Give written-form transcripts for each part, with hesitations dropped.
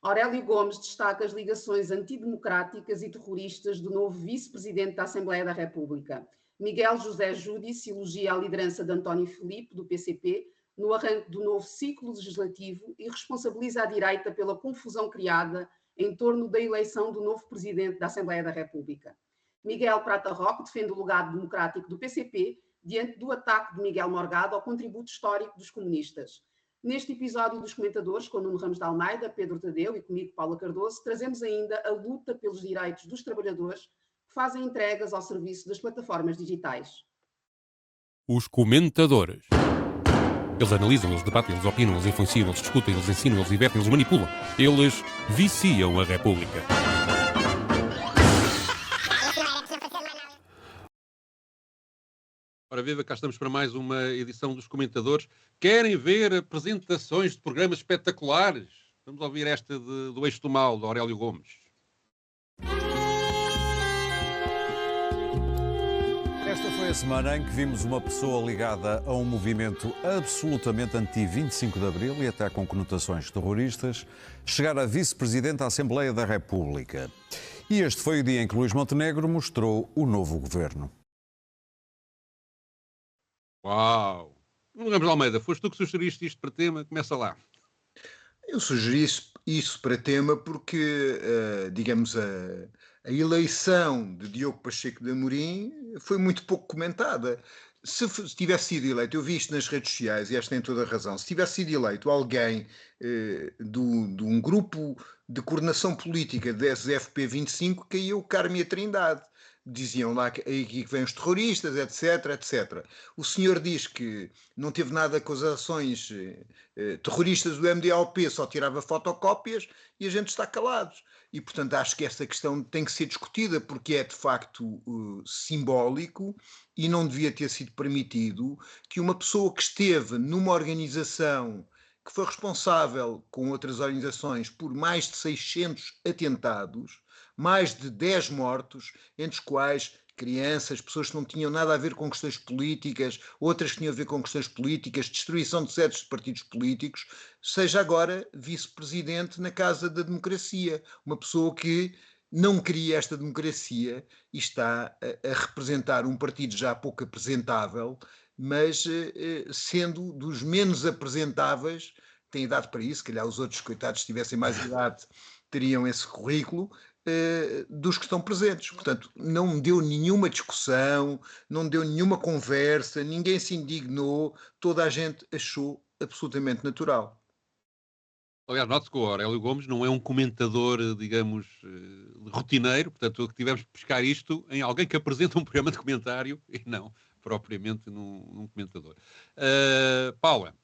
Aurélio Gomes destaca as ligações antidemocráticas e terroristas do novo vice-presidente da Assembleia da República. Miguel José Júdice elogia a liderança de António Filipe, do PCP, no arranque do novo ciclo legislativo e responsabiliza a direita pela confusão criada em torno da eleição do novo presidente da Assembleia da República. Miguel Prata Roque defende o legado democrático do PCP diante do ataque de Miguel Morgado ao contributo histórico dos comunistas. Neste episódio dos comentadores, com Nuno Ramos de Almeida, Pedro Tadeu e comigo, Paula Cardoso, trazemos ainda a luta pelos direitos dos trabalhadores que fazem entregas ao serviço das plataformas digitais. Os comentadores. Eles analisam, eles debatem, eles opinam, eles influenciam, eles discutem, eles ensinam, eles divertem, eles manipulam. Eles viciam a República. Ora viva, cá estamos para mais uma edição dos comentadores. Querem ver apresentações de programas espetaculares? Vamos ouvir esta do Eixo do Mal, de Aurélio Gomes. Esta foi a semana em que vimos uma pessoa ligada a um movimento absolutamente anti-25 de Abril e até com conotações terroristas chegar a vice-presidente da Assembleia da República. E este foi o dia em que Luís Montenegro mostrou o novo governo. Uau! Nuno Ramos de Almeida, foste tu que sugeriste isto para tema? Começa lá. Eu sugeri isso para tema porque, digamos, a eleição de Diogo Pacheco de Amorim foi muito pouco comentada. Se tivesse sido eleito, eu vi isto nas redes sociais e esta tem toda a razão, se tivesse sido eleito alguém de um grupo de coordenação política desses FP25, caía o Carme e a Trindade. Diziam lá que aqui vêm os terroristas, etc, etc. O senhor diz que não teve nada com as ações terroristas do MDLP, só tirava fotocópias e a gente está calados. E, portanto, acho que esta questão tem que ser discutida porque é, de facto, simbólico e não devia ter sido permitido que uma pessoa que esteve numa organização que foi responsável, com outras organizações, por mais de 600 atentados, mais de 10 mortos, entre os quais crianças, pessoas que não tinham nada a ver com questões políticas, outras que tinham a ver com questões políticas, destruição de sedes de partidos políticos, seja agora vice-presidente na Casa da Democracia. Uma pessoa que não queria esta democracia e está a representar um partido já pouco apresentável, mas sendo dos menos apresentáveis, tem idade para isso, se calhar os outros coitados, se tivessem mais idade, teriam esse currículo, dos que estão presentes. Portanto, não deu nenhuma discussão, não deu nenhuma conversa, ninguém se indignou, toda a gente achou absolutamente natural. Aliás, note-se que o Aurélio Gomes não é um comentador, digamos, rotineiro, portanto, tivemos que pescar isto em alguém que apresenta um programa de comentário e não propriamente num comentador. Paula,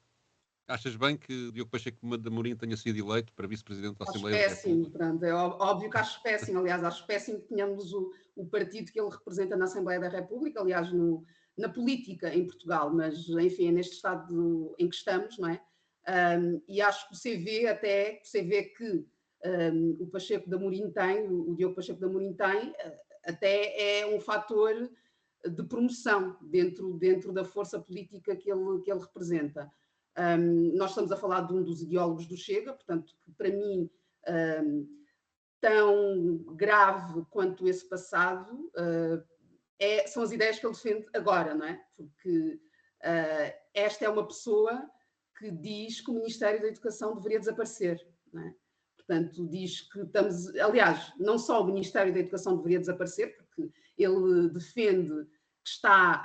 achas bem que Diogo Pacheco de Amorim tenha sido eleito para vice-presidente da Assembleia da República? Péssimo, pronto, é óbvio que acho péssimo. Aliás, acho péssimo que tenhamos o partido que ele representa na Assembleia da República, aliás, na política em Portugal, mas, enfim, é neste estado em que estamos, não é? E acho que você vê que o Pacheco de Amorim tem, o Diogo Pacheco de Amorim tem, até é um fator de promoção dentro da força política que ele representa. Nós estamos a falar de um dos ideólogos do Chega, portanto, que para mim, tão grave quanto esse passado, são as ideias que ele defende agora, não é? Porque esta é uma pessoa que diz que o Ministério da Educação deveria desaparecer, não é? Portanto, diz que estamos... Aliás, não só o Ministério da Educação deveria desaparecer, porque ele defende que está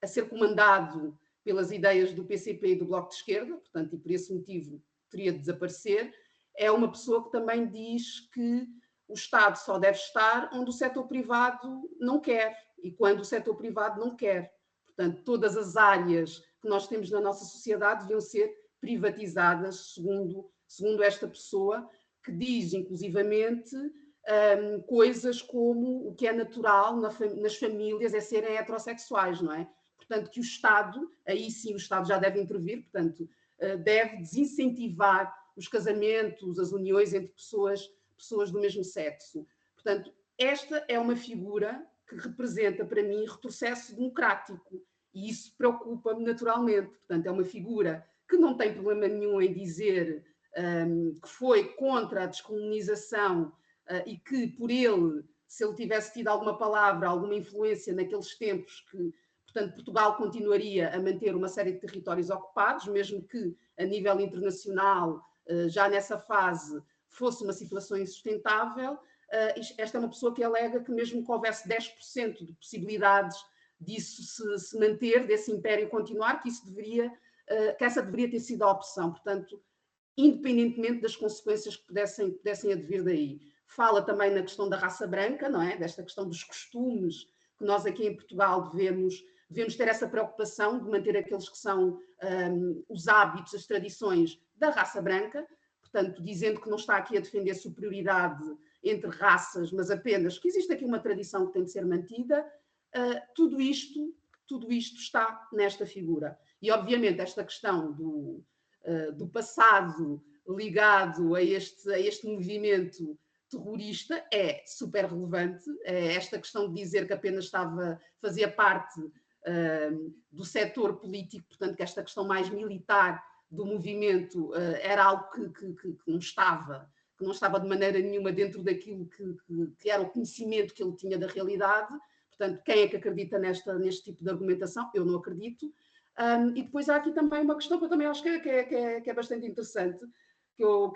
a ser comandado pelas ideias do PCP e do Bloco de Esquerda, portanto, e por esse motivo teria de desaparecer. É uma pessoa que também diz que o Estado só deve estar onde o setor privado não quer, e quando o setor privado não quer. Portanto, todas as áreas que nós temos na nossa sociedade deviam ser privatizadas, segundo esta pessoa, que diz, inclusivamente, coisas como o que é natural nas famílias é serem heterossexuais, não é? Portanto, que o Estado, aí sim o Estado já deve intervir, portanto, deve desincentivar os casamentos, as uniões entre pessoas do mesmo sexo. Portanto, esta é uma figura que representa, para mim, retrocesso democrático, e isso preocupa-me naturalmente. Portanto, é uma figura que não tem problema nenhum em dizer que foi contra a descolonização e que, por ele, se ele tivesse tido alguma palavra, alguma influência naqueles tempos, que, portanto, Portugal continuaria a manter uma série de territórios ocupados, mesmo que, a nível internacional, já nessa fase, fosse uma situação insustentável. Esta é uma pessoa que alega que, mesmo que houvesse 10% de possibilidades disso se manter, desse império continuar, que essa deveria ter sido a opção. Portanto, independentemente das consequências que pudessem advir daí. Fala também na questão da raça branca, não é? Desta questão dos costumes, que nós aqui em Portugal devemos ter essa preocupação de manter aqueles que são os hábitos, as tradições da raça branca, portanto, dizendo que não está aqui a defender superioridade entre raças, mas apenas que existe aqui uma tradição que tem de ser mantida. Tudo isto está nesta figura. E, obviamente, esta questão do passado ligado a este movimento terrorista é super relevante. Esta questão de dizer que apenas fazia parte do setor político, portanto, que esta questão mais militar do movimento era algo que não estava de maneira nenhuma dentro daquilo que era o conhecimento que ele tinha da realidade. Portanto, quem é que acredita neste tipo de argumentação? Eu não acredito. E depois há aqui também uma questão que eu também acho que é bastante interessante, que eu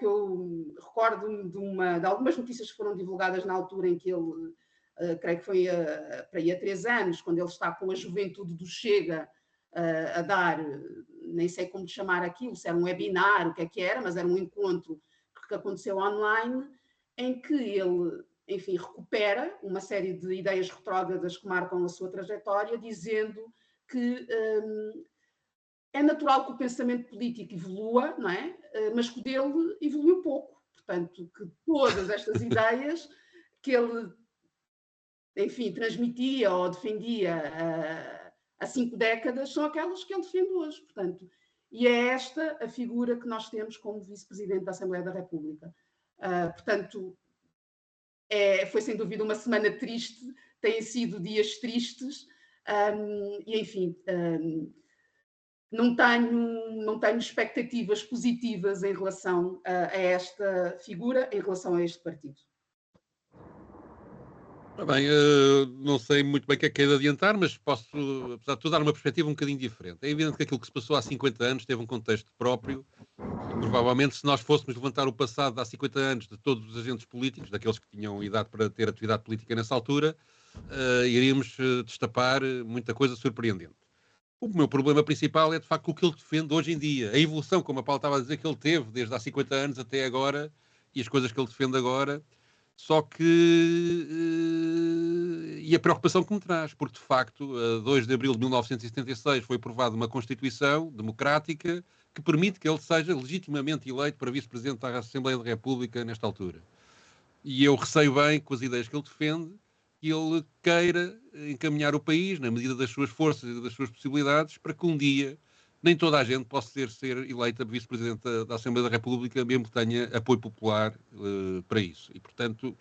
recordo de algumas notícias que foram divulgadas na altura em que ele, creio que foi para aí há 3 anos, quando ele está com a juventude do Chega a dar, nem sei como chamar aquilo, se era um webinar, o que era, mas era um encontro que aconteceu online, em que ele, enfim, recupera uma série de ideias retrógradas que marcam a sua trajetória, dizendo que é natural que o pensamento político evolua, não é? Mas que o dele evoluiu pouco. Portanto, que todas estas ideias que ele, enfim, transmitia ou defendia há 5 décadas são aquelas que ele defende hoje. Portanto, e é esta a figura que nós temos como vice-presidente da Assembleia da República. Portanto, foi sem dúvida uma semana triste, têm sido dias tristes, e enfim, não tenho expectativas positivas em relação a esta figura, em relação a este partido. Bem, não sei muito bem o que é de adiantar, mas posso, apesar de tudo, dar uma perspectiva um bocadinho diferente. É evidente que aquilo que se passou há 50 anos teve um contexto próprio e provavelmente se nós fôssemos levantar o passado de há 50 anos de todos os agentes políticos, daqueles que tinham idade para ter atividade política nessa altura, iríamos destapar muita coisa surpreendente. O meu problema principal é, de facto, o que ele defende hoje em dia. A evolução, como a Paula estava a dizer, que ele teve desde há 50 anos até agora e as coisas que ele defende agora. Só que... e a preocupação que me traz, porque, de facto, a 2 de abril de 1976 foi aprovada uma Constituição democrática que permite que ele seja legitimamente eleito para vice-presidente da Assembleia da República nesta altura. E eu receio bem, com as ideias que ele defende, que ele queira encaminhar o país, na medida das suas forças e das suas possibilidades, para que um dia nem toda a gente possa ser eleita vice-presidente da Assembleia da República, mesmo que tenha apoio popular para isso. E, portanto,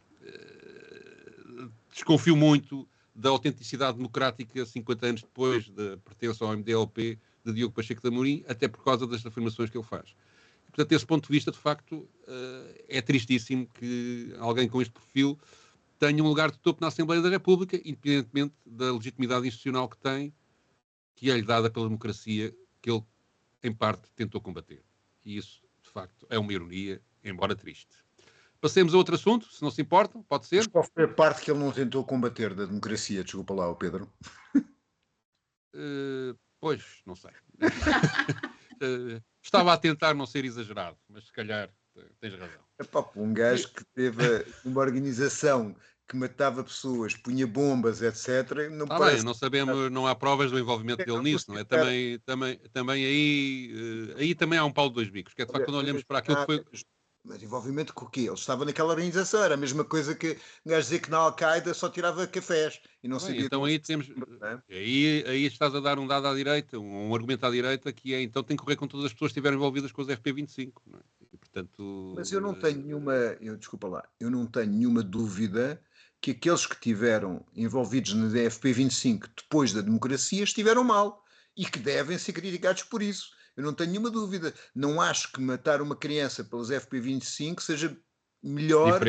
desconfio muito da autenticidade democrática 50 anos depois da pertença ao MDLP de Diogo Pacheco de Amorim, até por causa das afirmações que ele faz. E, portanto, desse ponto de vista, de facto, é tristíssimo que alguém com este perfil tenha um lugar de topo na Assembleia da República, independentemente da legitimidade institucional que tem, que é-lhe dada pela democracia, que ele, em parte, tentou combater. E isso, de facto, é uma ironia, embora triste. Passemos a outro assunto, se não se importam, pode ser. Mas qual foi a parte que ele não tentou combater da democracia? Desculpa lá, Pedro. Pois, não sei. Estava a tentar não ser exagerado, mas se calhar tens razão. Um gajo que teve uma organização que matava pessoas, punha bombas, etc. Não parece... bem, não sabemos, não há provas do envolvimento dele nisso, não é? Também aí também há um pau de 2 bicos, que é de facto quando olhamos para aquilo que foi... Mas envolvimento com o quê? Ele estava naquela organização, era a mesma coisa que um gajo dizer que na Al-Qaeda só tirava cafés e não sabia... Então aí temos... Aí estás a dar um dado à direita, um argumento à direita, que é, então tem que correr com todas as pessoas que estiveram envolvidas com os FP25, não é? E, portanto... Mas eu não tenho eu não tenho nenhuma dúvida que aqueles que estiveram envolvidos na FP25 depois da democracia estiveram mal e que devem ser criticados por isso. Eu não tenho nenhuma dúvida. Não acho que matar uma criança pelas FP25 seja melhor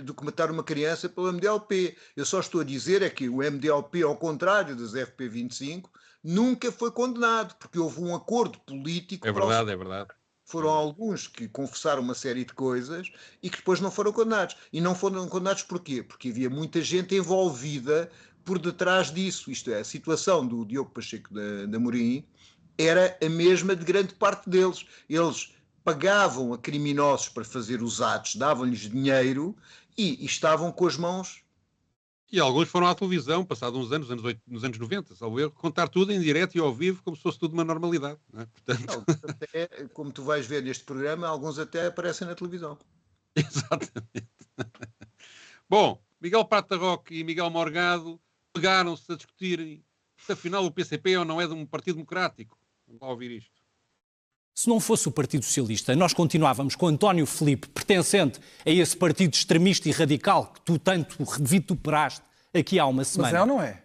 do que matar uma criança pela MDLP. Eu só estou a dizer é que o MDLP, ao contrário das FP25, nunca foi condenado, porque houve um acordo político. É verdade, é verdade. Foram alguns que confessaram uma série de coisas e que depois não foram condenados. E não foram condenados porquê? Porque havia muita gente envolvida por detrás disso. Isto é, a situação do Diogo Pacheco de Amorim era a mesma de grande parte deles. Eles pagavam a criminosos para fazer os atos, davam-lhes dinheiro e estavam com as mãos. E alguns foram à televisão, passados uns anos, nos anos 90, salvo erro, contar tudo em direto e ao vivo, como se fosse tudo uma normalidade. Não é? Portanto... Até, como tu vais ver neste programa, alguns até aparecem na televisão. Exatamente. Bom, Miguel Prata Roque e Miguel Morgado pegaram-se a discutirem se afinal o PCP ou não é de um partido democrático. Vamos lá ouvir isto. Se não fosse o Partido Socialista, nós continuávamos com António Filipe, pertencente a esse partido extremista e radical que tu tanto vituperaste aqui há uma semana. Mas é ou não é?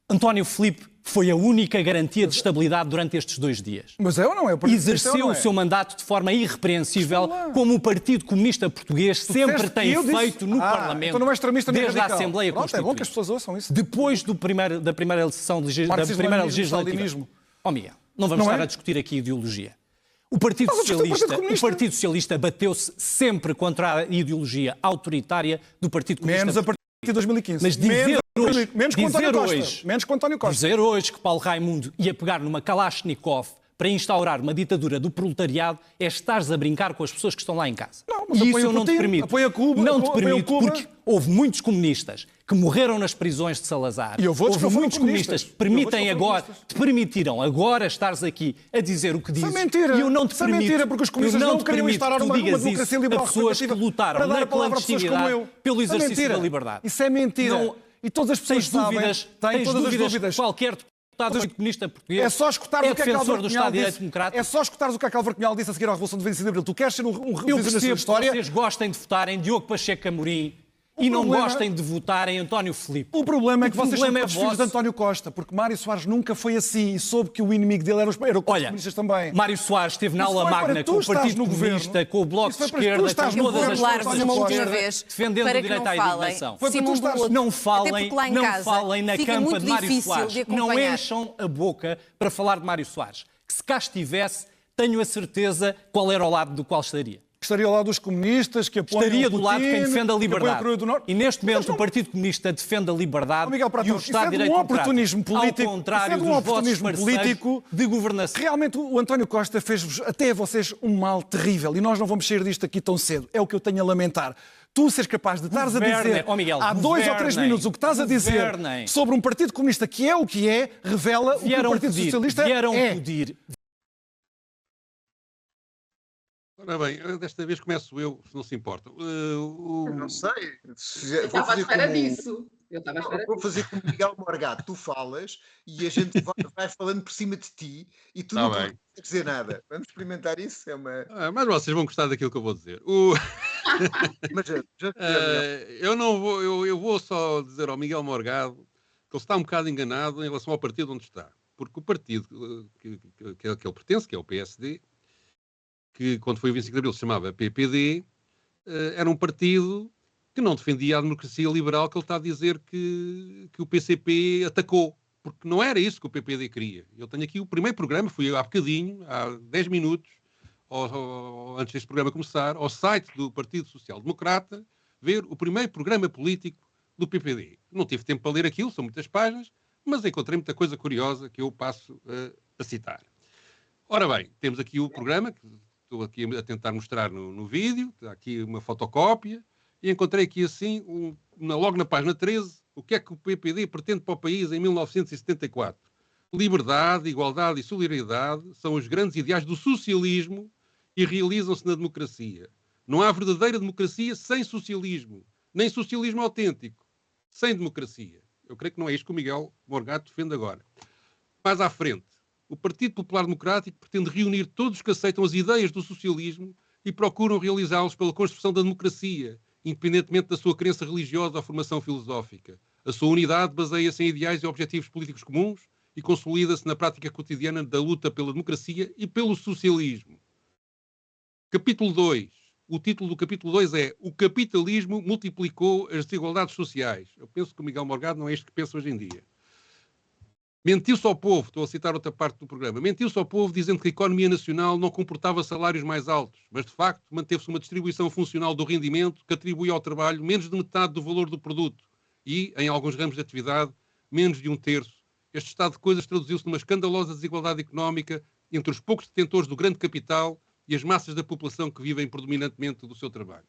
António Filipe foi a única garantia de estabilidade durante estes 2 dias. Mas é ou não é? Exerceu o seu mandato de forma irrepreensível, como o Partido Comunista Português sempre tem feito no Parlamento, então não é extremista nem desde radical. a Assembleia Constituinte. É bom que as pessoas ouçam isso. Depois da primeira eleição da primeira legislativa. Ó Miguel, não vamos estar a discutir aqui ideologia. O Partido Socialista bateu-se sempre contra a ideologia autoritária do Partido Comunista. Menos a partir de 2015. Mas dizer com António Costa. Dizer hoje que Paulo Raimundo ia pegar numa Kalashnikov para instaurar uma ditadura do proletariado é estares a brincar com as pessoas que estão lá em casa. Não, mas e isso eu não te permito. Apoia Cuba, não te permito porque houve muitos comunistas que morreram nas prisões de Salazar. E houve muitos comunistas que te permitiram agora estares aqui a dizer o que dizes. Isso é mentira. E eu não te permito. Mentira, porque os comunistas não queriam instaurar uma democracia liberal a pessoas que lutaram na clandestinidade pelo exercício da liberdade. Isso é mentira. E todas as pessoas sabem. Tens dúvidas. Qualquer deputado do Comunista Português é só escutar o que defensor do Estado de Direito Democrático. É só escutares o que Álvaro Cunhal disse a seguir à Revolução de 25 de Abril. Tu queres ser um revisionista da história? Que vocês gostem de votar em Diogo Pacheco Amorim e não gostem de votar em António Filipe. O problema é que vocês são todos filhos de António Costa, porque Mário Soares nunca foi assim e soube que o inimigo dele era os comunistas também. Mário Soares esteve na aula magna com o Partido Comunista, com o Bloco de Esquerda, com todas as forças de esquerda, defendendo o direito à educação. Não falem na campa de Mário Soares. Não encham a boca para falar de Mário Soares. Que se cá estivesse, tenho a certeza qual era o lado do qual estaria. Estaria ao lado dos comunistas que apoiam Estaria do lado de quem defende a liberdade. E neste momento o Partido Comunista defende a liberdade e o Estado de Direito Democrático. Ao contrário dos vossos parceiros de governação. Realmente o António Costa fez-vos, até a vocês, um mal terrível. E nós não vamos sair disto aqui tão cedo. É o que eu tenho a lamentar. Tu seres capaz de estares a dizer há 2 ou 3 minutos o que estás a dizer sobre um Partido Comunista que é o que é, revela o que o Partido Socialista é. Ora bem, desta vez começo eu, se não se importa. Eu não sei. Eu estava à espera disso. Vou fazer como Miguel Morgado. Tu falas e a gente vai falando por cima de ti e tu não consegues dizer nada. Vamos experimentar isso? Mas vocês vão gostar daquilo que eu vou dizer. Eu vou só dizer ao Miguel Morgado que ele está um bocado enganado em relação ao partido onde está. Porque o partido que ele pertence, que é o PSD, que quando foi o 25 de Abril se chamava PPD, era um partido que não defendia a democracia liberal que ele está a dizer que o PCP atacou. Porque não era isso que o PPD queria. Eu tenho aqui o primeiro programa, fui há bocadinho, há 10 minutos, antes deste programa começar, ao site do Partido Social Democrata, ver o primeiro programa político do PPD. Não tive tempo para ler aquilo, são muitas páginas, mas encontrei muita coisa curiosa que eu passo a citar. Ora bem, temos aqui o programa, que estou aqui a tentar mostrar no vídeo, está aqui uma fotocópia, e encontrei aqui assim, logo na página 13, o que é que o PPD pretende para o país em 1974. Liberdade, igualdade e solidariedade são os grandes ideais do socialismo e realizam-se na democracia. Não há verdadeira democracia sem socialismo, nem socialismo autêntico, sem democracia. Eu creio que não é isto que o Miguel Morgado defende agora. Mais à frente, o Partido Popular Democrático pretende reunir todos os que aceitam as ideias do socialismo e procuram realizá-los pela construção da democracia, independentemente da sua crença religiosa ou formação filosófica. A sua unidade baseia-se em ideais e objetivos políticos comuns e consolida-se na prática cotidiana da luta pela democracia e pelo socialismo. Capítulo 2. O título do capítulo 2 é "O capitalismo multiplicou as desigualdades sociais". Eu penso que o Miguel Morgado não é isto que pensa hoje em dia. Mentiu-se ao povo, estou a citar outra parte do programa, mentiu-se ao povo dizendo que a economia nacional não comportava salários mais altos, mas de facto manteve-se uma distribuição funcional do rendimento que atribui ao trabalho menos de metade do valor do produto e, em alguns ramos de atividade, menos de 1/3. Este estado de coisas traduziu-se numa escandalosa desigualdade económica entre os poucos detentores do grande capital e as massas da população que vivem predominantemente do seu trabalho.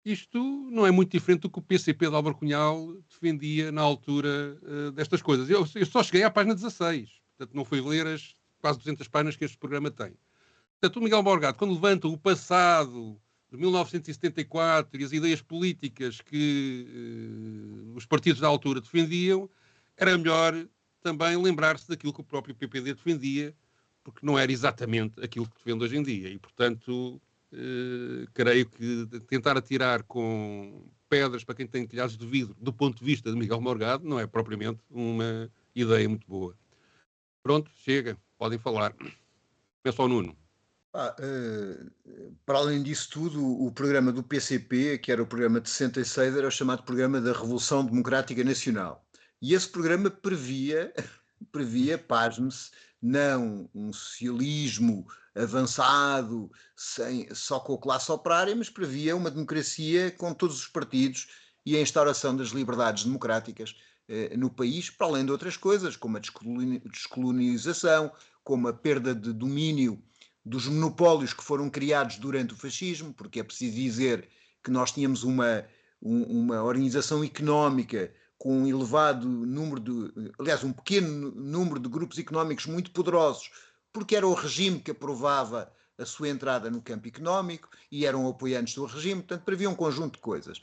Isto não é muito diferente do que o PCP de Álvaro Cunhal defendia na altura destas coisas. Eu só cheguei à página 16, portanto não fui ler as quase 200 páginas que este programa tem. Portanto, o Miguel Morgado, quando levanta o passado de 1974 e as ideias políticas que os partidos da altura defendiam, era melhor também lembrar-se daquilo que o próprio PPD defendia, porque não era exatamente aquilo que defende hoje em dia. E, portanto, creio que tentar atirar com pedras para quem tem telhados de vidro, do ponto de vista de Miguel Morgado, não é propriamente uma ideia muito boa. Pronto, chega, podem falar. Começa ao Nuno. Para além disso tudo, o programa do PCP, que era o programa de 66, era o chamado Programa da Revolução Democrática Nacional. E esse programa previa, pasme-se, não um socialismo avançado, só com a classe operária, mas previa uma democracia com todos os partidos e a instauração das liberdades democráticas no país, para além de outras coisas, como a descolonização, como a perda de domínio dos monopólios que foram criados durante o fascismo, porque é preciso dizer que nós tínhamos uma organização económica com um elevado número um pequeno número de grupos económicos muito poderosos, porque era o regime que aprovava a sua entrada no campo económico e eram apoiantes do regime, portanto previa um conjunto de coisas.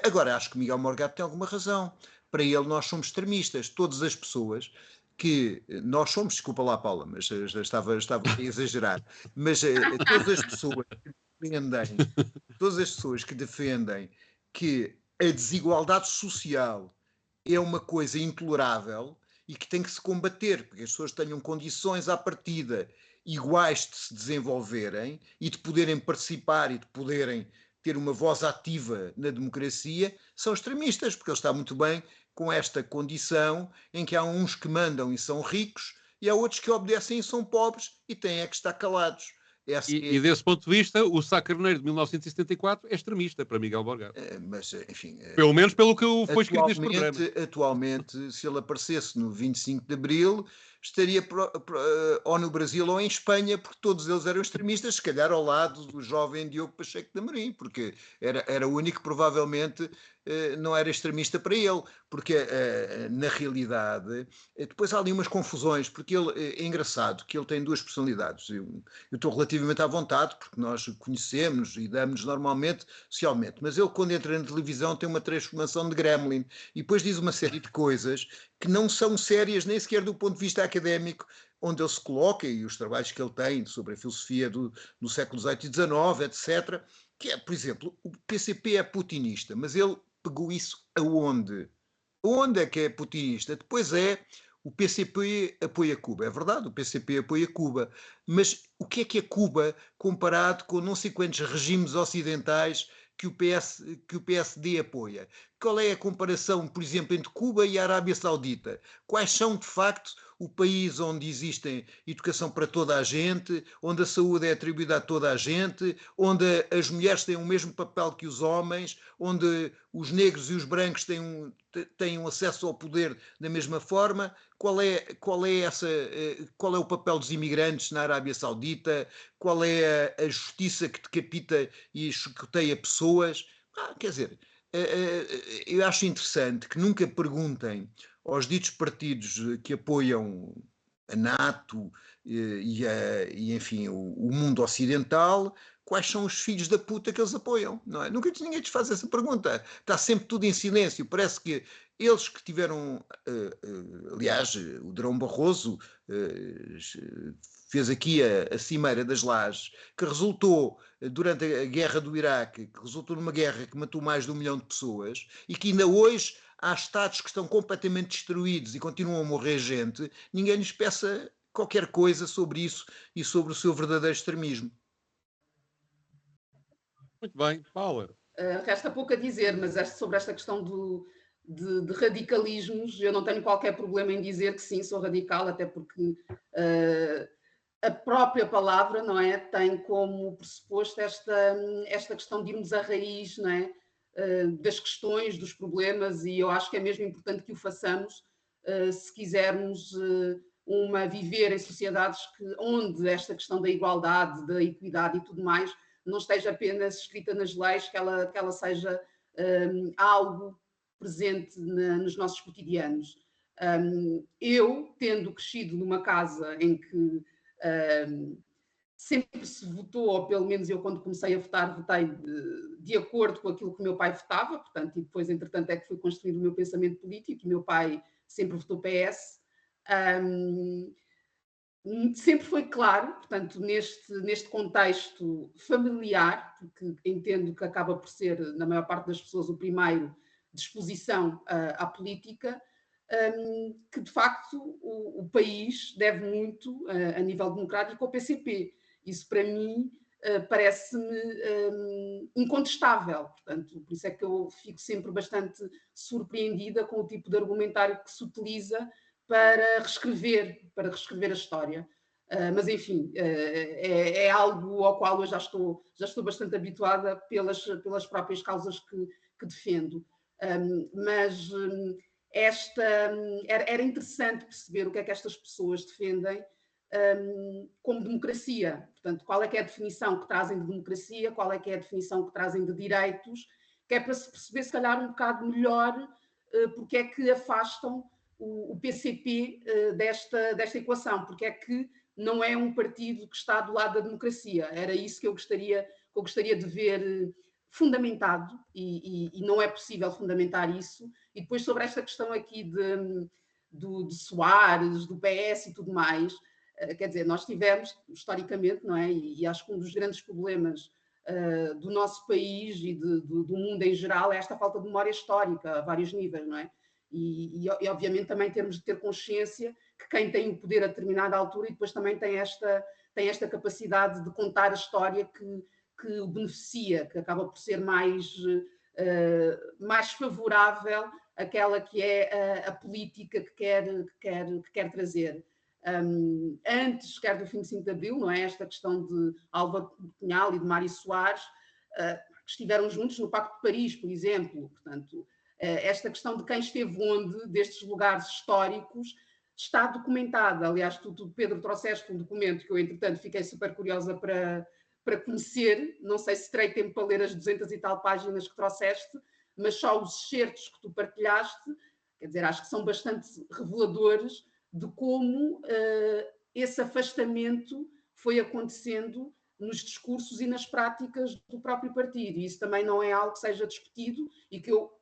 Agora, acho que Miguel Morgado tem alguma razão. Para ele, nós somos extremistas. Todas as pessoas que nós somos, desculpa lá, Paula, mas já estava a exagerar, mas todas as pessoas que defendem que a desigualdade social é uma coisa intolerável e que tem que se combater, porque as pessoas tenham condições à partida iguais de se desenvolverem e de poderem participar e de poderem ter uma voz ativa na democracia, são extremistas, porque ele está muito bem com esta condição em que há uns que mandam e são ricos e há outros que obedecem e são pobres e têm é que estar calados. E desse ponto de vista, o Sá Carneiro de 1974 é extremista para Miguel Morgado. Mas, enfim... Pelo menos pelo que foi escrito neste programa. Atualmente, se ele aparecesse no 25 de Abril, estaria ou no Brasil ou em Espanha, porque todos eles eram extremistas, se calhar ao lado do jovem Diogo Pacheco de Amorim, porque era o único que provavelmente não era extremista para ele, porque na realidade depois há ali umas confusões, porque ele é engraçado que ele tem duas personalidades. Eu estou relativamente à vontade, porque nós conhecemos e damos normalmente socialmente, mas ele quando entra na televisão tem uma transformação de gremlin e depois diz uma série de coisas que não são sérias nem sequer do ponto de vista académico, onde ele se coloca, e os trabalhos que ele tem sobre a filosofia do século XVIII e XIX, etc., que é, por exemplo, o PCP é putinista, mas ele pegou isso aonde? Onde é que é putinista? Depois o PCP apoia Cuba. É verdade, o PCP apoia Cuba. Mas o que é Cuba comparado com não sei quantos regimes ocidentais que o PSD apoia? Qual é a comparação, por exemplo, entre Cuba e a Arábia Saudita? Quais são, de facto, o país onde existe educação para toda a gente, onde a saúde é atribuída a toda a gente, onde as mulheres têm o mesmo papel que os homens, onde os negros e os brancos têm um acesso ao poder da mesma forma? Qual é o papel dos imigrantes na Arábia Saudita? Qual é a justiça que decapita e chicoteia pessoas? Quer dizer, eu acho interessante que nunca perguntem aos ditos partidos que apoiam a NATO e enfim, o mundo ocidental, quais são os filhos da puta que eles apoiam, não é? Nunca ninguém lhes faz essa pergunta. Está sempre tudo em silêncio. Parece que eles que tiveram... aliás, o Durão Barroso fez aqui a Cimeira das Lajes, que resultou, durante a guerra do Iraque, que resultou numa guerra que matou mais de 1 milhão de pessoas e que ainda hoje há Estados que estão completamente destruídos e continuam a morrer gente, ninguém lhes peça qualquer coisa sobre isso e sobre o seu verdadeiro extremismo. Muito bem, Paula. Resta pouco a dizer, mas sobre esta questão de radicalismos, eu não tenho qualquer problema em dizer que sim, sou radical, até porque a própria palavra, não é, tem como pressuposto esta questão de irmos à raiz, não é, das questões, dos problemas, e eu acho que é mesmo importante que o façamos se quisermos viver em sociedades onde esta questão da igualdade, da equidade e tudo mais não esteja apenas escrita nas leis, que ela seja algo presente nos nossos cotidianos. Eu, tendo crescido numa casa em que sempre se votou, ou pelo menos eu quando comecei a votar, votei de acordo com aquilo que o meu pai votava, portanto, e depois, entretanto, é que fui construir o meu pensamento político, e meu pai sempre votou PS. Sempre foi claro, portanto, neste contexto familiar, porque entendo que acaba por ser, na maior parte das pessoas, o primeiro de exposição à política, que de facto o país deve muito, a nível democrático, ao PCP. Isso para mim parece-me incontestável. Portanto, por isso é que eu fico sempre bastante surpreendida com o tipo de argumentário que se utiliza para reescrever a história. Mas, enfim, é algo ao qual eu já estou bastante habituada pelas próprias causas que defendo. Mas era interessante perceber o que é que estas pessoas defendem como democracia. Portanto, qual é que é a definição que trazem de democracia, qual é que é a definição que trazem de direitos, que é para se perceber, se calhar, um bocado melhor porque é que afastam o PCP desta equação, porque é que não é um partido que está do lado da democracia. Era isso que eu gostaria de ver fundamentado, e não é possível fundamentar isso. E depois sobre esta questão aqui de Soares, do PS e tudo mais, quer dizer, nós tivemos, historicamente, não é? E acho que um dos grandes problemas do nosso país e do mundo em geral é esta falta de memória histórica a vários níveis, não é? E obviamente também temos de ter consciência que quem tem o poder a determinada altura e depois também tem esta capacidade de contar a história que o beneficia, que acaba por ser mais favorável àquela que é a política que quer trazer. Antes, quer do 25 de Abril, não é? Esta questão de Álvaro Cunhal e de Mário Soares, que estiveram juntos no Pacto de Paris, por exemplo. Portanto, esta questão de quem esteve onde, destes lugares históricos, está documentada. Aliás, tu, Pedro, trouxeste um documento que eu, entretanto, fiquei super curiosa para conhecer. Não sei se terei tempo para ler as 200 e tal páginas que trouxeste, mas só os excertos que tu partilhaste, quer dizer, acho que são bastante reveladores de como esse afastamento foi acontecendo nos discursos e nas práticas do próprio partido. E isso também não é algo que seja discutido e que eu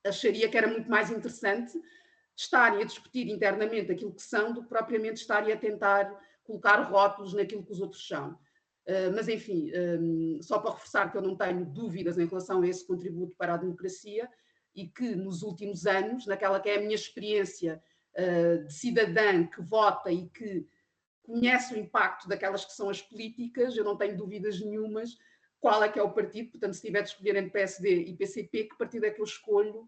acharia que era muito mais interessante estarem a discutir internamente aquilo que são do que propriamente estarem a tentar colocar rótulos naquilo que os outros são. Mas, enfim, só para reforçar que eu não tenho dúvidas em relação a esse contributo para a democracia e que nos últimos anos, naquela que é a minha experiência de cidadã que vota e que conhece o impacto daquelas que são as políticas, eu não tenho dúvidas nenhumas qual é que é o partido. Portanto, se tiver de escolher entre PSD e PCP, que partido é que eu escolho,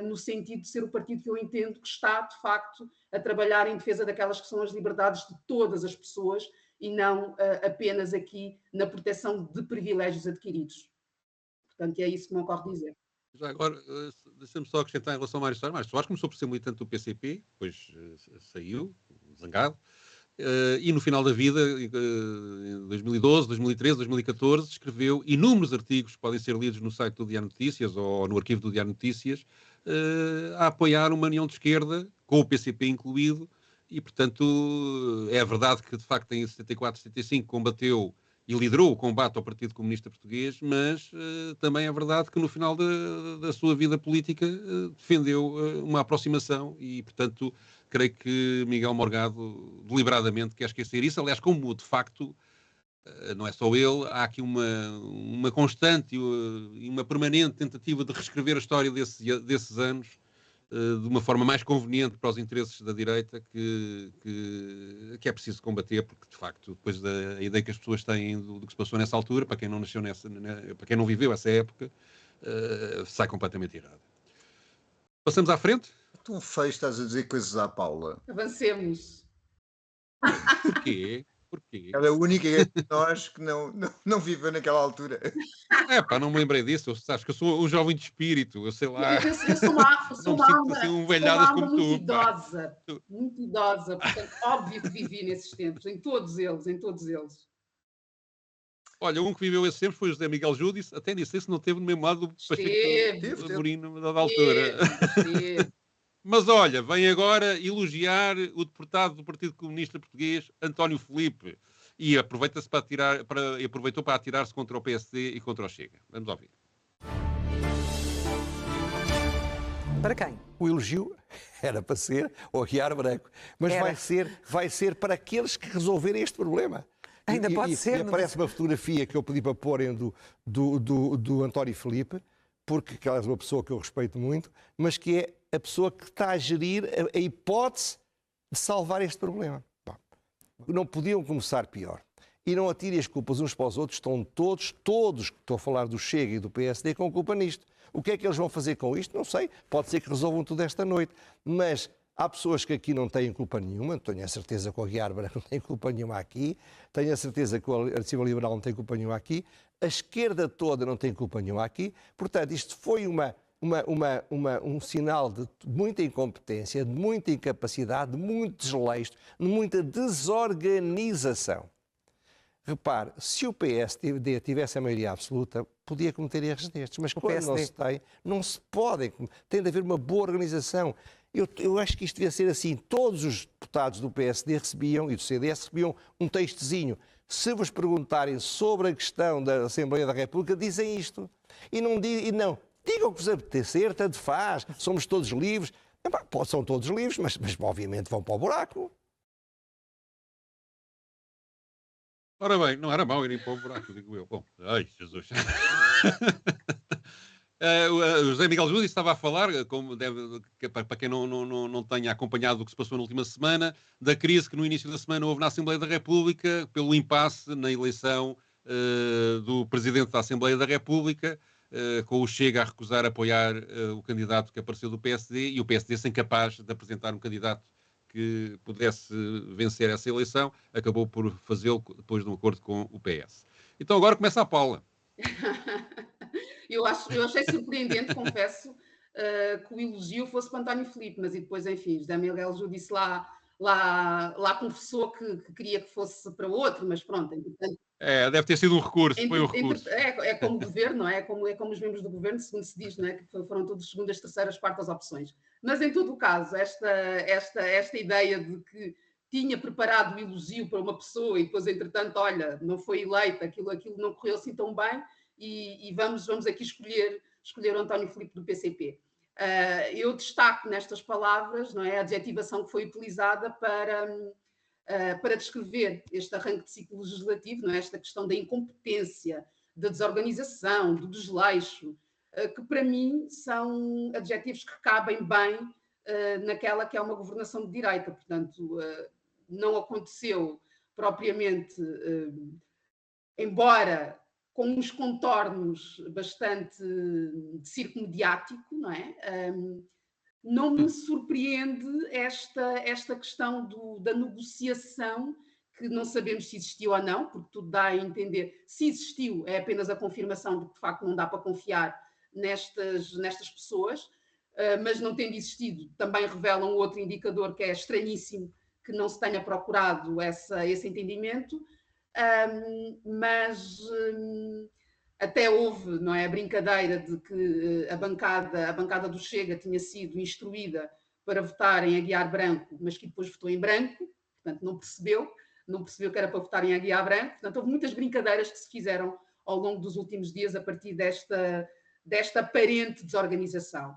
no sentido de ser o partido que eu entendo que está, de facto, a trabalhar em defesa daquelas que são as liberdades de todas as pessoas e não apenas aqui na proteção de privilégios adquiridos. Portanto, é isso que me ocorre dizer. Já agora, deixa-me só acrescentar em relação ao Mário Soares. Mário Soares começou por ser militante do PCP, depois saiu, zangado, e no final da vida, em 2012, 2013, 2014, escreveu inúmeros artigos que podem ser lidos no site do Diário Notícias ou no arquivo do Diário Notícias, a apoiar uma união de esquerda, com o PCP incluído, e, portanto, é verdade que, de facto, em 74, 75, combateu e liderou o combate ao Partido Comunista Português, mas também é verdade que no final da sua vida política defendeu uma aproximação e, portanto, creio que Miguel Morgado deliberadamente quer esquecer isso. Aliás, como de facto não é só ele, há aqui uma constante e uma permanente tentativa de reescrever a história desses anos de uma forma mais conveniente para os interesses da direita que é preciso combater, porque de facto depois a ideia que as pessoas têm do que se passou nessa altura, para quem não nasceu para quem não viveu essa época, sai completamente errado. Passamos à frente? Tão feio estás a dizer coisas à Paula. Avancemos. Porquê? Ela é a única de nós que não viveu naquela altura. Não me lembrei disso. Sabes que eu sou um jovem de espírito, eu sei lá. Eu sou uma alma, assim, um velhadas como muito tu. Idosa, muito idosa. Portanto, óbvio que vivi nesses tempos, em todos eles. Olha, um que viveu esses tempos foi o José Miguel Júdice, até disse se não teve no mesmo lado do Pacheco Amorim da altura. Esteve. Mas olha, vem agora elogiar o deputado do Partido Comunista Português, António Filipe, e aproveitou para atirar-se contra o PSD e contra o Chega. Vamos ouvir. Para quem? O elogio era para ser o Aguiar Branco, mas vai ser para aqueles que resolverem este problema. Ainda pode ser. E aparece uma fotografia que eu pedi para porem do António Filipe, porque ela é uma pessoa que eu respeito muito, mas que é a pessoa que está a gerir a hipótese de salvar este problema. Bom, não podiam começar pior. E não atirem as culpas uns para os outros, estão todos que estou a falar do Chega e do PSD, com culpa nisto. O que é que eles vão fazer com isto? Não sei. Pode ser que resolvam tudo esta noite. Mas há pessoas que aqui não têm culpa nenhuma. Tenho a certeza que o Aguiar Branco não tem culpa nenhuma aqui. Tenho a certeza que o Alternativa Liberal não tem culpa nenhuma aqui. A esquerda toda não tem culpa nenhuma aqui. Portanto, isto foi um sinal de muita incompetência, de muita incapacidade, de muito desleixo, de muita desorganização. Repare, se o PSD tivesse a maioria absoluta, podia cometer erros destes, mas quando não se tem, não se podem. Tem de haver uma boa organização. Eu acho que isto devia ser assim. Todos os deputados do PSD recebiam, e do CDS recebiam, um textozinho. Se vos perguntarem sobre a questão da Assembleia da República, dizem isto. E não digam o que vos apetecer, tanto faz, somos todos livres. São todos livres, mas obviamente vão para o buraco. Ora bem, não era mau irem para o buraco, digo eu. Bom, ai, Jesus. O José Miguel Júdice estava a falar, para quem não tenha acompanhado o que se passou na última semana, da crise que no início da semana houve na Assembleia da República, pelo impasse na eleição do Presidente da Assembleia da República, com o Chega a recusar apoiar o candidato que apareceu do PSD e o PSD sem capaz de apresentar um candidato que pudesse vencer essa eleição, acabou por fazê-lo depois de um acordo com o PS. Então agora começa a Paula. Eu achei surpreendente, confesso, que o elogio fosse para António Filipe, mas e depois, enfim, José Miguel Júdice lá confessou que queria que fosse para outro, mas pronto. Entretanto, deve ter sido um recurso, foi um recurso. É como governo, não é? É como os membros do governo, segundo se diz, não é? Que foram todos segundas, terceiras, quartas opções. Mas em todo o caso, esta ideia de que tinha preparado o elogio para uma pessoa e depois, entretanto, olha, não foi eleita, aquilo não correu assim tão bem e vamos aqui escolher o António Filipe do PCP. Eu destaco nestas palavras, não é, a adjetivação que foi utilizada para descrever este arranque de ciclo legislativo, não é, esta questão da incompetência, da desorganização, do desleixo, que para mim são adjetivos que cabem bem naquela que é uma governação de direita. Portanto, não aconteceu propriamente, embora com uns contornos bastante de circo mediático, não é? Não me surpreende esta questão da negociação, que não sabemos se existiu ou não, porque tudo dá a entender. Se existiu, é apenas a confirmação de que, de facto, não dá para confiar nestas pessoas, mas não tendo existido, também revela um outro indicador que é estranhíssimo, que não se tenha procurado esse entendimento, mas até houve, não é, a brincadeira de que a bancada do Chega tinha sido instruída para votar em Aguiar Branco, mas que depois votou em branco, portanto não percebeu que era para votar em Aguiar Branco. Portanto, houve muitas brincadeiras que se fizeram ao longo dos últimos dias a partir desta aparente desorganização.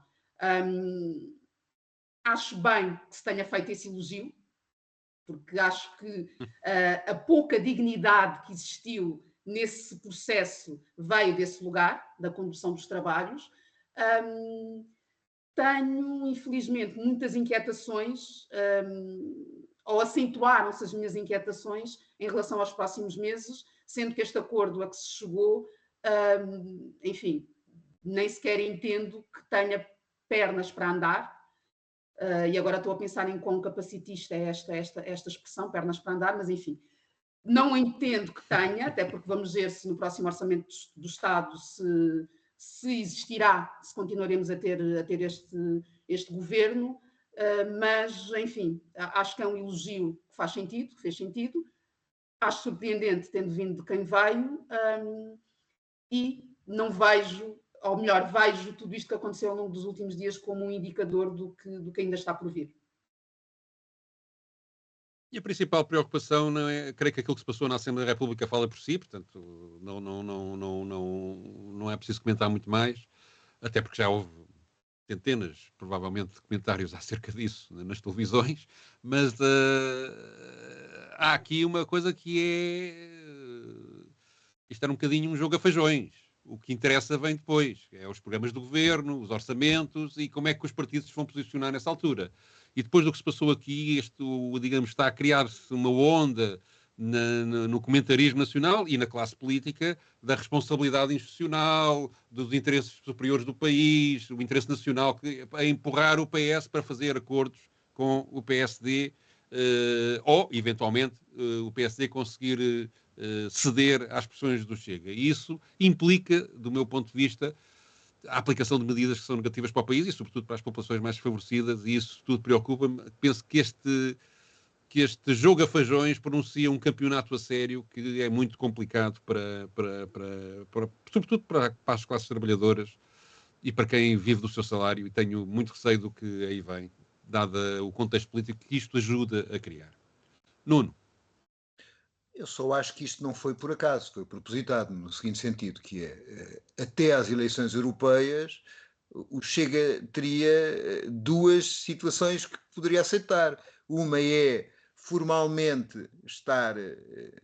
Acho bem que se tenha feito esse elogio, porque acho que a pouca dignidade que existiu nesse processo veio desse lugar, da condução dos trabalhos. Tenho, infelizmente, muitas inquietações, ou acentuaram-se as minhas inquietações em relação aos próximos meses, sendo que este acordo a que se chegou, enfim, nem sequer entendo que tenha pernas para andar, e agora estou a pensar em quão capacitista é esta expressão, pernas para andar, mas enfim, não entendo que tenha, até porque vamos ver se no próximo orçamento do Estado se existirá, se continuaremos a ter este governo, mas, enfim, acho que é um elogio que faz sentido, que fez sentido, acho surpreendente tendo vindo de quem veio, e não vejo, ou melhor, vejo tudo isto que aconteceu ao longo dos últimos dias como um indicador do que ainda está por vir. E a principal preocupação, não é, creio que aquilo que se passou na Assembleia da República fala por si, portanto não é preciso comentar muito mais, até porque já houve centenas, provavelmente, de comentários acerca disso nas televisões, mas há aqui uma coisa que isto era um bocadinho um jogo a feijões. O que interessa vem depois, é os programas do governo, os orçamentos e como é que os partidos se vão posicionar nessa altura. E depois do que se passou aqui, digamos, está a criar-se uma onda no comentarismo nacional e na classe política da responsabilidade institucional, dos interesses superiores do país, o interesse nacional, a empurrar o PS para fazer acordos com o PSD ou, eventualmente, o PSD conseguir ceder às pressões do Chega. E isso implica, do meu ponto de vista, a aplicação de medidas que são negativas para o país e, sobretudo, para as populações mais desfavorecidas, e isso tudo preocupa-me. Penso que este jogo a feijões pronuncia um campeonato a sério que é muito complicado sobretudo para as classes trabalhadoras e para quem vive do seu salário, e tenho muito receio do que aí vem, dado o contexto político que isto ajuda a criar. Nuno. Eu só acho que isto não foi por acaso, foi propositado, no seguinte sentido, que é, até às eleições europeias, o Chega teria duas situações que poderia aceitar. Uma é formalmente estar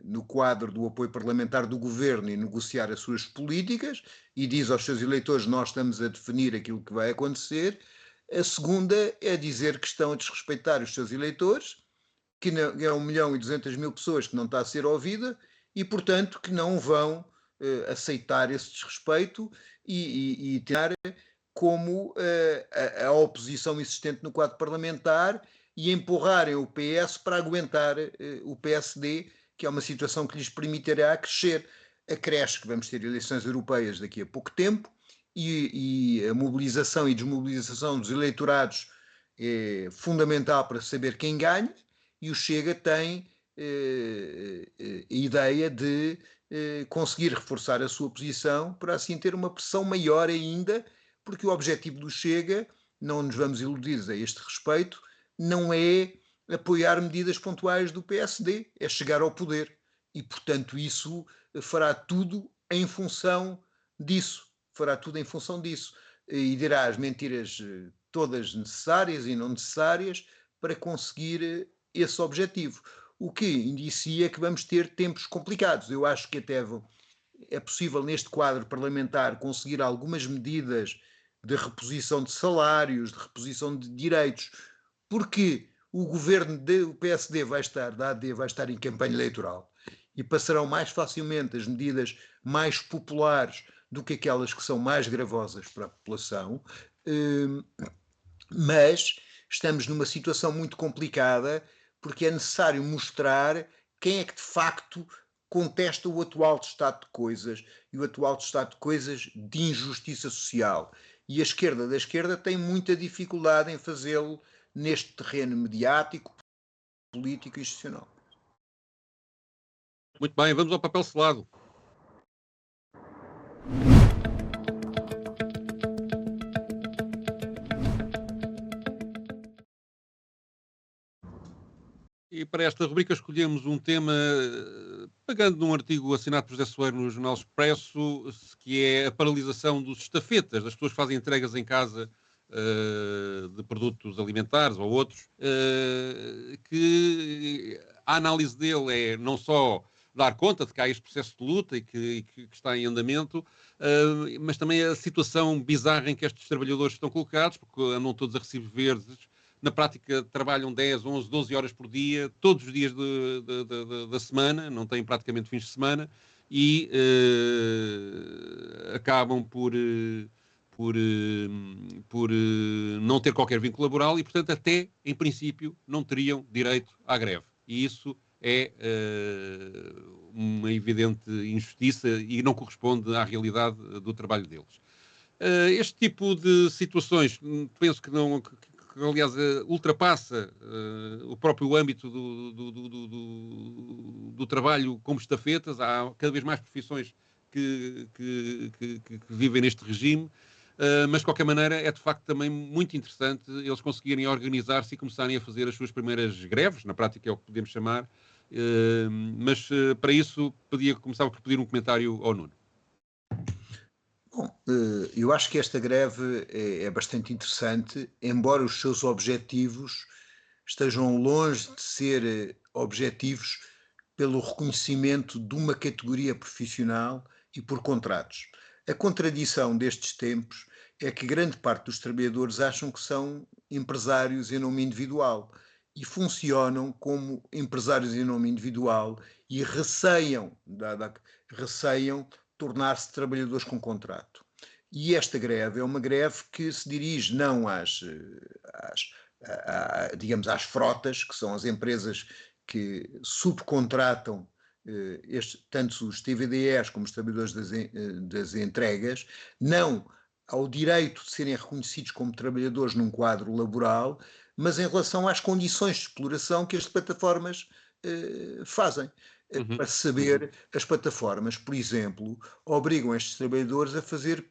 no quadro do apoio parlamentar do governo e negociar as suas políticas, e diz aos seus eleitores: nós estamos a definir aquilo que vai acontecer. A segunda é dizer que estão a desrespeitar os seus eleitores, que é 1.200.000 pessoas que não está a ser ouvida e, portanto, que não vão aceitar esse desrespeito e ter como a oposição existente no quadro parlamentar e empurrarem o PS para aguentar o PSD, que é uma situação que lhes permitirá crescer. Acresce que vamos ter eleições europeias daqui a pouco tempo e a mobilização e desmobilização dos eleitorados é fundamental para saber quem ganha. E o Chega tem a ideia de conseguir reforçar a sua posição para assim ter uma pressão maior ainda, porque o objetivo do Chega, não nos vamos iludir a este respeito, não é apoiar medidas pontuais do PSD, é chegar ao poder. E, portanto, isso fará tudo em função disso. E dirá as mentiras todas necessárias e não necessárias para conseguir esse objetivo, o que indicia que vamos ter tempos complicados. Eu acho que até é possível neste quadro parlamentar conseguir algumas medidas de reposição de salários, de reposição de direitos, porque o governo do PSD da AD vai estar em campanha eleitoral e passarão mais facilmente as medidas mais populares do que aquelas que são mais gravosas para a população, mas estamos numa situação muito complicada, porque é necessário mostrar quem é que de facto contesta o atual estado de coisas e o atual estado de coisas de injustiça social. E a esquerda da esquerda tem muita dificuldade em fazê-lo neste terreno mediático, político e institucional. Muito bem, vamos ao papel selado. E para esta rubrica escolhemos um tema, pegando num artigo assinado por José Soeiro no Jornal Expresso, que é a paralisação dos estafetas, das pessoas que fazem entregas em casa de produtos alimentares ou outros, que a análise dele é não só dar conta de que há este processo de luta e que está em andamento, mas também a situação bizarra em que estes trabalhadores estão colocados, porque andam todos a recibo verdes, na prática trabalham 10, 11, 12 horas por dia, todos os dias da semana, não têm praticamente fins de semana, e acabam por não ter qualquer vínculo laboral e, portanto, até, em princípio, não teriam direito à greve. E isso é uma evidente injustiça e não corresponde à realidade do trabalho deles. Este tipo de situações, penso que não... que aliás, ultrapassa o próprio âmbito do trabalho como estafetas. Há cada vez mais profissões que vivem neste regime, mas, de qualquer maneira, é de facto também muito interessante eles conseguirem organizar-se e começarem a fazer as suas primeiras greves, na prática é o que podemos chamar, mas para isso começava por pedir um comentário ao Nuno. Bom, eu acho que esta greve é bastante interessante, embora os seus objetivos estejam longe de ser objetivos pelo reconhecimento de uma categoria profissional e por contratos. A contradição destes tempos é que grande parte dos trabalhadores acham que são empresários em nome individual e funcionam como empresários em nome individual e receiam tornar-se trabalhadores com contrato. E esta greve é uma greve que se dirige não digamos, às frotas, que são as empresas que subcontratam tanto os TVDEs como os trabalhadores das entregas, não ao direito de serem reconhecidos como trabalhadores num quadro laboral, mas em relação às condições de exploração que as plataformas fazem. Para saber, as plataformas, por exemplo, obrigam estes trabalhadores a fazer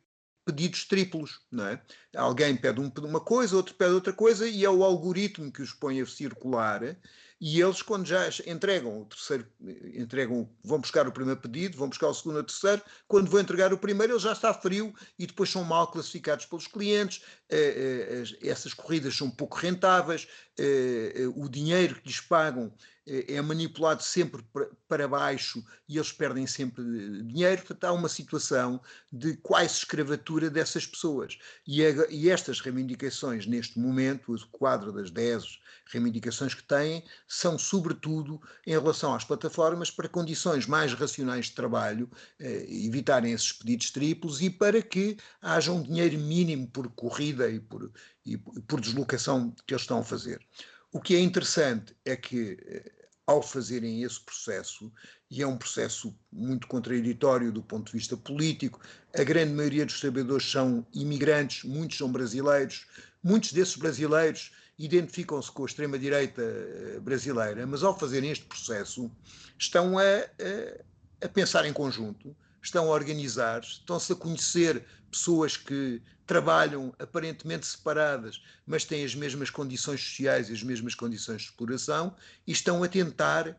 pedidos triplos, não é? Alguém pede uma coisa, outro pede outra coisa e é o algoritmo que os põe a circular e eles, quando já entregam o terceiro, vão buscar o primeiro pedido, vão buscar o segundo ou o terceiro, quando vão entregar o primeiro ele já está frio e depois são mal classificados pelos clientes, essas corridas são pouco rentáveis, o dinheiro que lhes pagam é manipulado sempre para baixo e eles perdem sempre dinheiro. Portanto, há uma situação de quase escravatura dessas pessoas. E estas reivindicações, neste momento, o quadro das 10 reivindicações que têm, são sobretudo em relação às plataformas para condições mais racionais de trabalho, evitarem esses pedidos triplos e para que haja um dinheiro mínimo por corrida e por deslocação que eles estão a fazer. O que é interessante é que, ao fazerem esse processo, e é um processo muito contraditório do ponto de vista político, a grande maioria dos trabalhadores são imigrantes, muitos são brasileiros, muitos desses brasileiros identificam-se com a extrema-direita brasileira, mas ao fazerem este processo estão a pensar em conjunto, estão a organizar, estão-se a conhecer pessoas que trabalham aparentemente separadas, mas têm as mesmas condições sociais e as mesmas condições de exploração e estão a tentar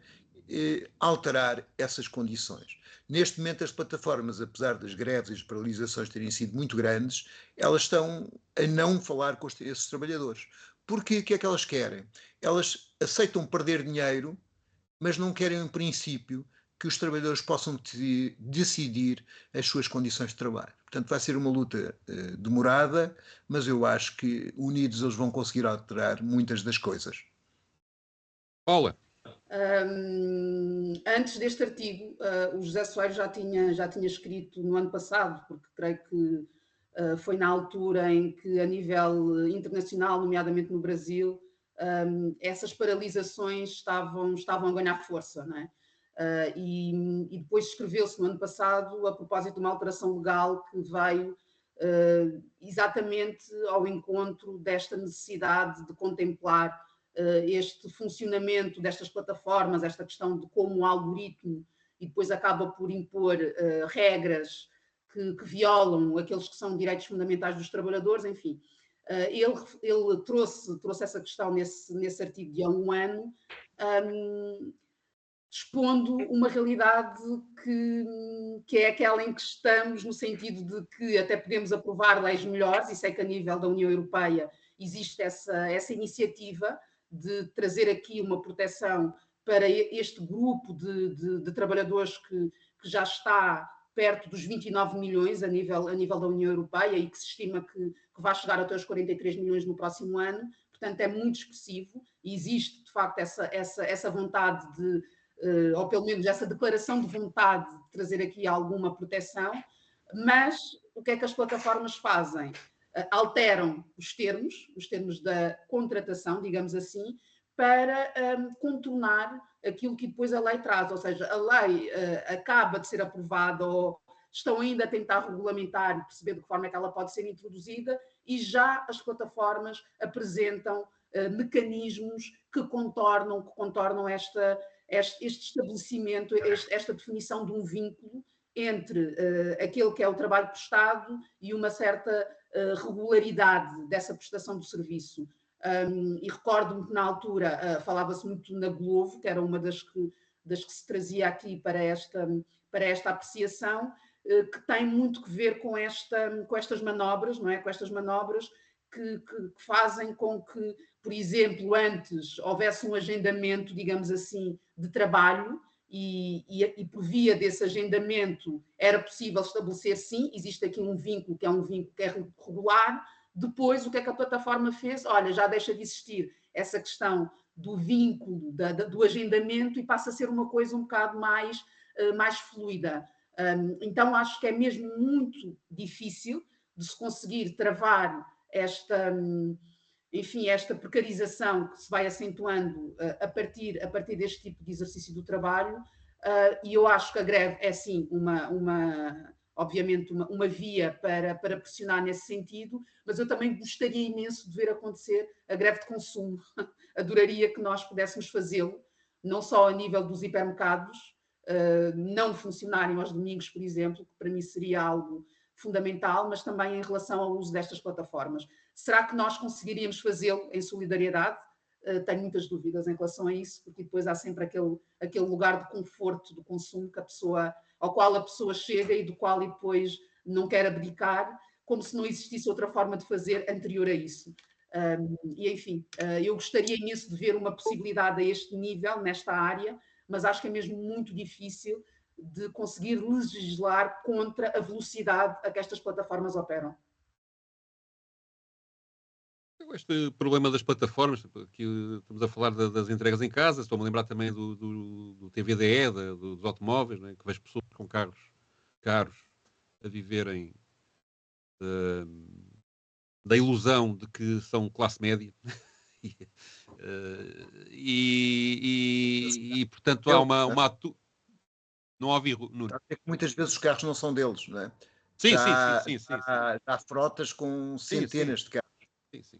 alterar essas condições. Neste momento as plataformas, apesar das greves e das paralisações terem sido muito grandes, elas estão a não falar com esses trabalhadores. Porque o que é que elas querem? Elas aceitam perder dinheiro, mas não querem, em princípio, que os trabalhadores possam decidir as suas condições de trabalho. Portanto, vai ser uma luta demorada, mas eu acho que unidos eles vão conseguir alterar muitas das coisas. Paula. Antes deste artigo, o José Soares já tinha escrito no ano passado, porque creio que foi na altura em que, a nível internacional, nomeadamente no Brasil, essas paralisações estavam a ganhar força, não é? E depois escreveu-se no ano passado a propósito de uma alteração legal que veio exatamente ao encontro desta necessidade de contemplar este funcionamento destas plataformas, esta questão de como o algoritmo e depois acaba por impor regras que violam aqueles que são direitos fundamentais dos trabalhadores, enfim. Ele trouxe essa questão nesse artigo de há um ano. expondo uma realidade que é aquela em que estamos, no sentido de que até podemos aprovar leis melhores, e sei que a nível da União Europeia existe essa iniciativa de trazer aqui uma proteção para este grupo de trabalhadores que já está perto dos 29 milhões a nível da União Europeia e que se estima que vai chegar até os 43 milhões no próximo ano. Portanto, é muito expressivo e existe, de facto, essa vontade ou pelo menos essa declaração de vontade de trazer aqui alguma proteção, mas o que é que as plataformas fazem? Alteram os termos da contratação, digamos assim, para contornar aquilo que depois a lei traz, ou seja, a lei acaba de ser aprovada ou estão ainda a tentar regulamentar e perceber de que forma é que ela pode ser introduzida e já as plataformas apresentam mecanismos que contornam este estabelecimento, esta definição de um vínculo entre aquele que é o trabalho prestado e uma certa regularidade dessa prestação do serviço. E recordo-me que na altura falava-se muito na Glovo, que era uma das que se trazia aqui para esta apreciação, que tem muito que ver com estas manobras, não é? Com estas manobras que fazem com que, por exemplo, antes houvesse um agendamento, digamos assim, de trabalho e por via desse agendamento era possível estabelecer, sim, existe aqui um vínculo que é regular. Depois, o que é que a plataforma fez? Olha, já deixa de existir essa questão do vínculo, do agendamento, e passa a ser uma coisa um bocado mais fluida. Então, acho que é mesmo muito difícil de se conseguir travar esta precarização que se vai acentuando a partir deste tipo de exercício do trabalho, e eu acho que a greve é, sim, obviamente uma via para pressionar nesse sentido, mas eu também gostaria imenso de ver acontecer a greve de consumo. Adoraria que nós pudéssemos fazê-lo, não só a nível dos hipermercados, não funcionarem aos domingos, por exemplo, que para mim seria algo fundamental, mas também em relação ao uso destas plataformas. Será que nós conseguiríamos fazê-lo em solidariedade? Tenho muitas dúvidas em relação a isso, porque depois há sempre aquele lugar de conforto do consumo ao qual a pessoa chega e do qual depois não quer abdicar, como se não existisse outra forma de fazer anterior a isso. E, enfim, eu gostaria imenso de ver uma possibilidade a este nível, nesta área, mas acho que é mesmo muito difícil de conseguir legislar contra a velocidade a que estas plataformas operam. Este problema das plataformas, aqui estamos a falar das entregas em casa, estou-me a lembrar também do TVDE, dos automóveis, né, que vejo pessoas com carros caros a viverem da ilusão de que são classe média. Portanto, há uma não ouvi, Nuno. Muitas vezes os carros não são deles, não é? Sim. Há frotas com centenas de carros. Sim.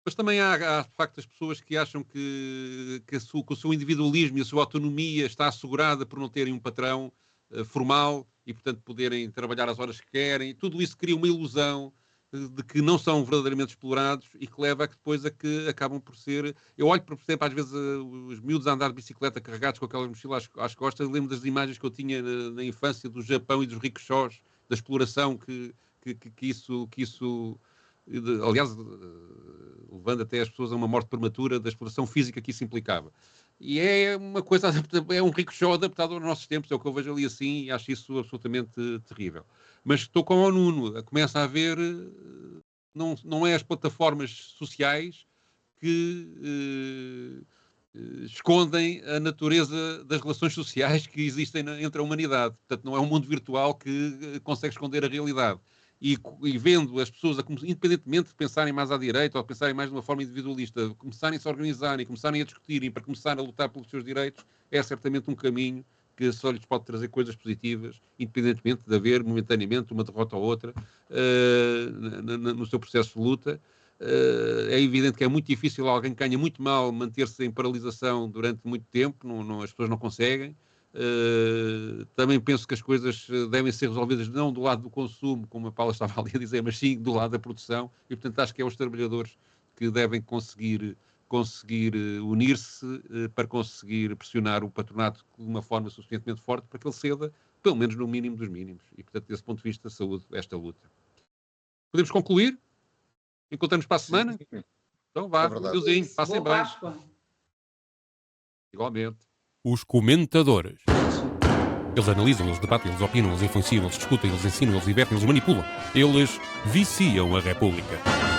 Mas também há de facto as pessoas que acham que o seu individualismo e a sua autonomia está assegurada por não terem um patrão formal e, portanto, poderem trabalhar as horas que querem. E tudo isso cria uma ilusão de que não são verdadeiramente explorados e que leva a que depois acabam por ser... Eu olho, por exemplo, às vezes os miúdos a andar de bicicleta carregados com aquelas mochilas às costas, lembro das imagens que eu tinha na infância do Japão e dos rickshaws, da exploração que isso... Aliás, levando até as pessoas a uma morte prematura da exploração física que isso implicava. E é uma coisa, é um rickshaw adaptado aos nossos tempos, é o que eu vejo ali assim, e acho isso absolutamente terrível. Mas estou com o Nuno, começa a haver, não é as plataformas sociais que escondem a natureza das relações sociais que existem entre a humanidade. Portanto, não é um mundo virtual que consegue esconder a realidade. E vendo as pessoas, independentemente de pensarem mais à direita ou pensarem mais de uma forma individualista, começarem a se organizarem, começarem a discutirem para começar a lutar pelos seus direitos, é certamente um caminho que só lhes pode trazer coisas positivas, independentemente de haver momentaneamente uma derrota ou outra no seu processo de luta. É evidente que é muito difícil, alguém que ganha muito mal manter-se em paralisação durante muito tempo, as pessoas não conseguem. Também penso que as coisas devem ser resolvidas não do lado do consumo, como a Paula estava ali a dizer, mas sim do lado da produção, e portanto acho que é os trabalhadores que devem conseguir conseguir unir-se, para conseguir pressionar o patronato de uma forma suficientemente forte para que ele ceda, pelo menos no mínimo dos mínimos. E, portanto, desse ponto de vista, saúde esta luta. Podemos concluir? Encontramos para a semana? Sim. Então vá, Deusinho, passem bem. Páscoa. Igualmente. Os comentadores. Eles analisam, eles debatem, eles opinam, eles influenciam, eles discutem, eles ensinam, eles divertem, eles manipulam. Eles viciam a República.